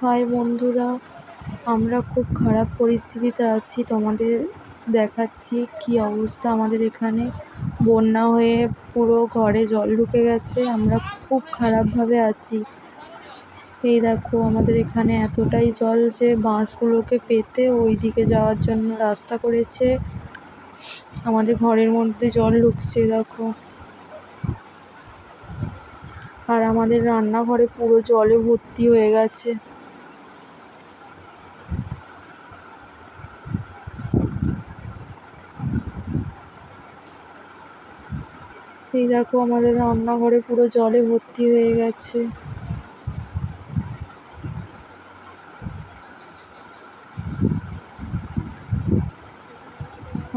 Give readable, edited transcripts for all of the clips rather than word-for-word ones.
High বন্ধুরা, আমরা খুব খারাপ পরিস্থিতিতে আছি। তোমাদের দেখাচ্ছি কি অবস্থা। আমাদের এখানে বন্যা হয়ে পুরো ঘরে জল ঢুকে গেছে। আমরা খুব খারাপভাবে আছি। এই দেখো, আমাদের এখানে এতটাই জল যে বাঁশগুলোকে পেতে ওই দিকে যাওয়ার জন্য রাস্তা করেছে। আমাদের ঘরের মধ্যে জল ঢুকছে দেখো। আর আমাদের রান্নাঘরে পুরো জলে ভর্তি হয়ে গেছে। এই দেখো, আমাদের রান্নাঘরে পুরো জলে ভর্তি হয়ে গেছে।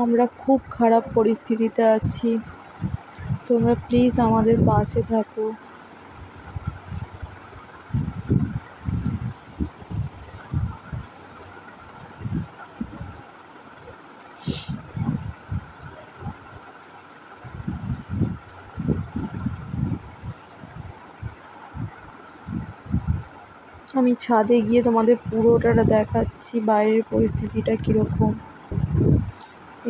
আমরা খুব খারাপ পরিস্থিতিতে আছি। তোমরা প্লিজ আমাদের পাশে থাকো। আমি ছাদে গিয়ে তোমাদের পুরোটা দেখাচ্ছি বাইরের পরিস্থিতিটা কীরকম।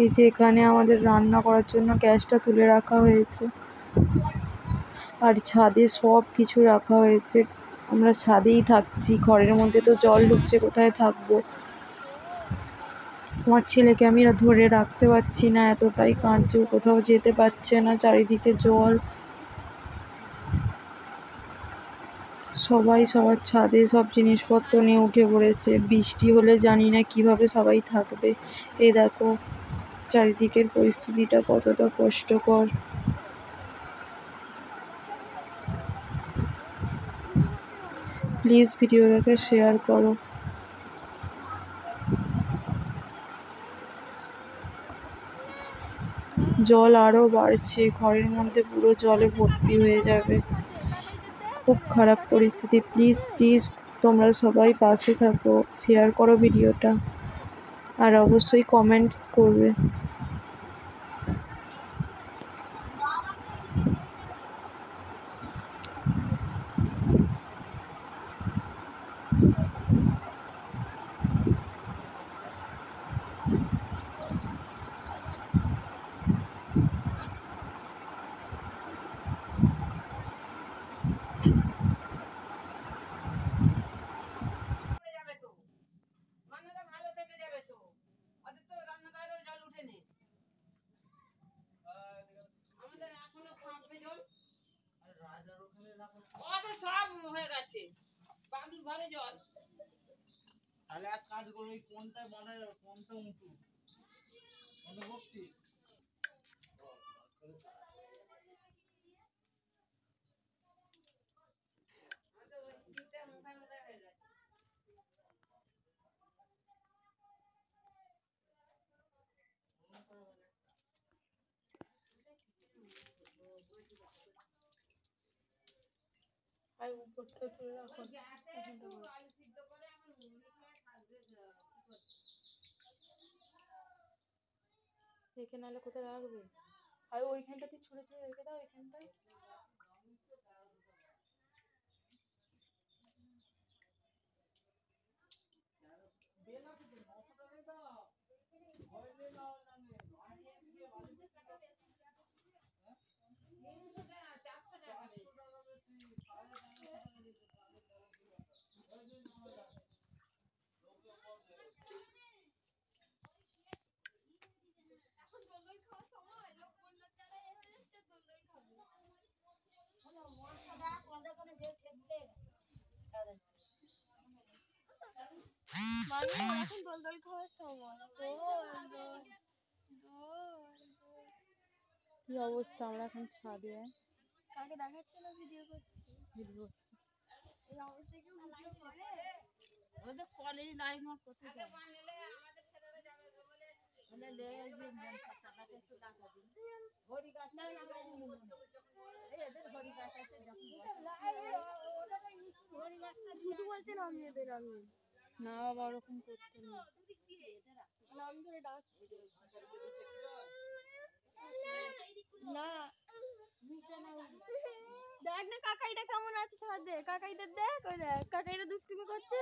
এই যে এখানে আমাদের রান্না করার জন্য গ্যাসটা তুলে রাখা হয়েছে, আর ছাদে সব কিছু রাখা হয়েছে। আমরা ছাদেই থাকছি, ঘরের মধ্যে তো জল ঢুকছে, কোথায় থাকবো। আমার ছেলেকে আমি ধরে রাখতে পারছি না, এতটাই কাঁদছে, কোথাও যেতে পারছে না, চারিদিকে জল। সবাই সবার ছাদে সব জিনিসপত্র নিয়ে উঠে পড়েছে। বৃষ্টি হলে জানি না কিভাবে সবাই থাকবে। এই দেখো চারিদিকের পরিস্থিতিটা কতটা কষ্টকর। প্লিজ ভিডিওটাকে শেয়ার করো। জল আরও বাড়ছে, ঘরের মধ্যে পুরো জলে ভর্তি হয়ে যাবে। খুব খারাপ পরিস্থিতি। প্লিজ প্লিজ তোমরা সবাই পাশে থাকো, শেয়ার করো ভিডিওটা, আর অবশ্যই কমেন্ট করবে। সব হয়ে গেছে, বাড়ির ঘরে জল। তাহলে এক কাজ করো, ওই কোনটা মানে কোনটা উঁচু ভক্তি দেখে নাহলে কোথায় রাখবে, আর ওইখানটাতে ছুঁড়ে ছুঁড়ে রেখে দাও। ওইখানটায় এখন দোল দোল খাওয়ার সময়। কি অবস্থা, আমরা এখন ছাদে। কাকে দেখাচ্ছে না, ভিডিও করছি। এই অবস্থায় কেউ ভিডিও করে? ওদের কলেই লাইভ মত করতে যায়। বলে লে এই যে টাকাটা একটু টাকা দিন। ঘড়ি গাছ না এই এদের ঘড়ি গাছ আছে, যখন ঘড়ি গাছটা শুধু বলতে নাম নিয়ে বেরাবে না বাবা, ওরকম করতে নেই। নাম ধরে ডাকছে। না দেখ না কাকাইটা কেমন আছে, ছাড় দে কাকাইদের, দেখ ওই দেখ কাকাইটা দুষ্টুমি করছে।